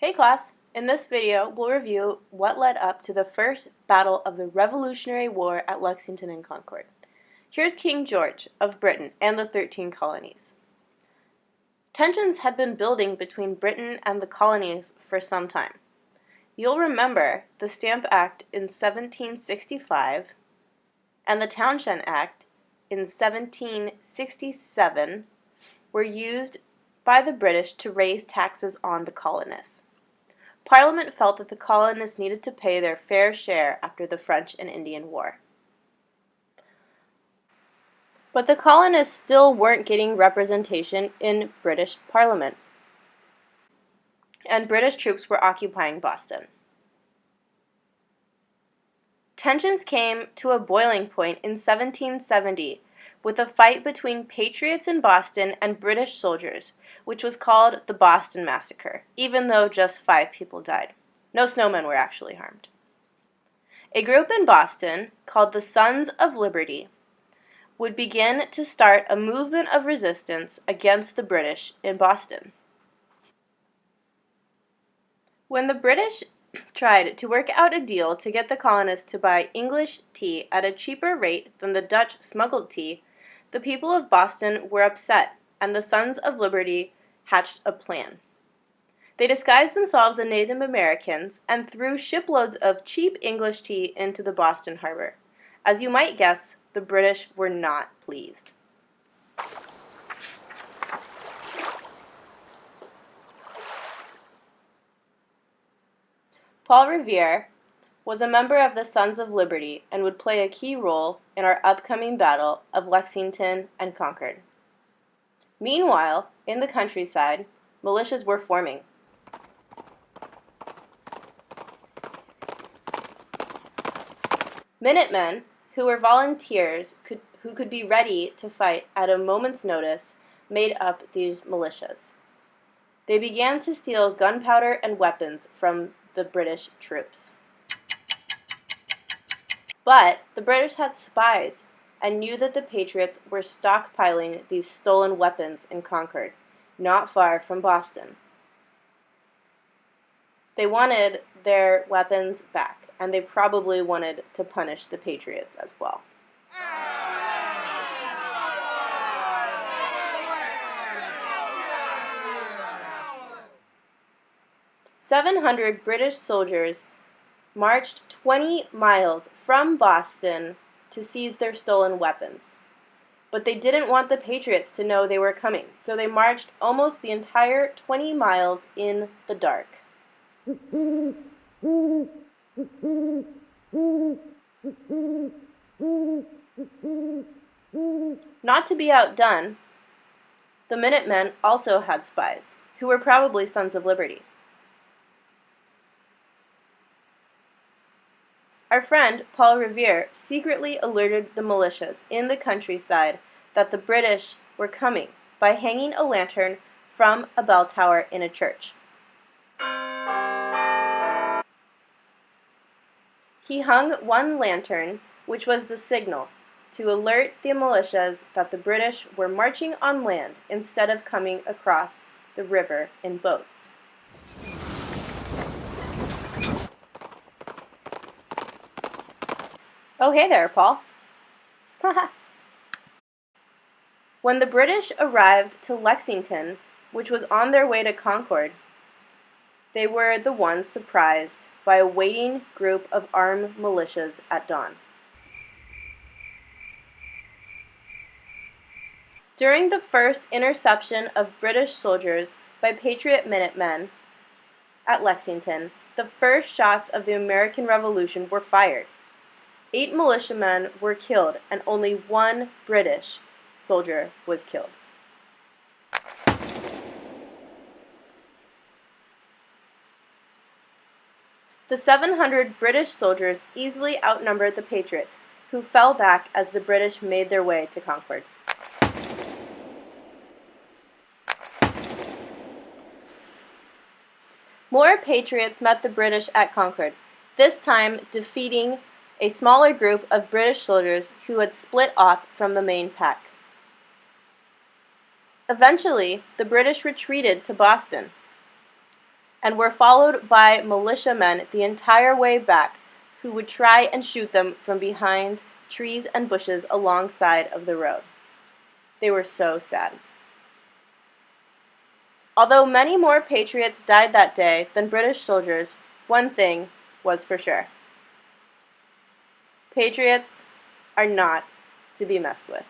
Hey class! In this video, we'll review what led up to the first battle of the Revolutionary War at Lexington and Concord. Here's King George of Britain and the 13 colonies. Tensions had been building between Britain and the colonies for some time. You'll remember the Stamp Act in 1765 and the Townshend Act in 1767 were used by the British to raise taxes on the colonists. Parliament felt that the colonists needed to pay their fair share after the French and Indian War. But the colonists still weren't getting representation in British Parliament, and British troops were occupying Boston. Tensions came to a boiling point in 1770 with a fight between patriots in Boston and British soldiers, which was called the Boston Massacre, even though just 5 people died. No snowmen were actually harmed. A group in Boston, called the Sons of Liberty, would begin to start a movement of resistance against the British in Boston. When the British tried to work out a deal to get the colonists to buy English tea at a cheaper rate than the Dutch smuggled tea, the people of Boston were upset, and the Sons of Liberty hatched a plan. They disguised themselves as Native Americans and threw shiploads of cheap English tea into the Boston harbor. As you might guess, the British were not pleased. Paul Revere was a member of the Sons of Liberty and would play a key role in our upcoming battle of Lexington and Concord. Meanwhile, in the countryside, militias were forming. Minutemen, who were volunteers who could be ready to fight at a moment's notice, made up these militias. They began to steal gunpowder and weapons from the British troops. But the British had spies and knew that the Patriots were stockpiling these stolen weapons in Concord, not far from Boston. They wanted their weapons back, and they probably wanted to punish the Patriots as well. "700 British soldiers marched 20 miles from Boston to seize their stolen weapons. But they didn't want the Patriots to know they were coming, so they marched almost the entire 20 miles in the dark. Not to be outdone, the Minutemen also had spies, who were probably Sons of Liberty. Our friend, Paul Revere, secretly alerted the militias in the countryside that the British were coming by hanging a lantern from a bell tower in a church. He hung one lantern, which was the signal, to alert the militias that the British were marching on land instead of coming across the river in boats. Oh, hey there, Paul. When the British arrived to Lexington, which was on their way to Concord, they were the ones surprised by a waiting group of armed militias at dawn. During the first interception of British soldiers by Patriot Minutemen at Lexington, the first shots of the American Revolution were fired. 8 militiamen were killed, and only 1 British soldier was killed. The 700 British soldiers easily outnumbered the Patriots, who fell back as the British made their way to Concord. More Patriots met the British at Concord, this time defeating a smaller group of British soldiers who had split off from the main pack. Eventually, the British retreated to Boston. and were followed by militiamen the entire way back, who would try and shoot them from behind trees and bushes alongside of the road. They were so sad. Although many more patriots died that day than British soldiers, one thing was for sure. Patriots are not to be messed with.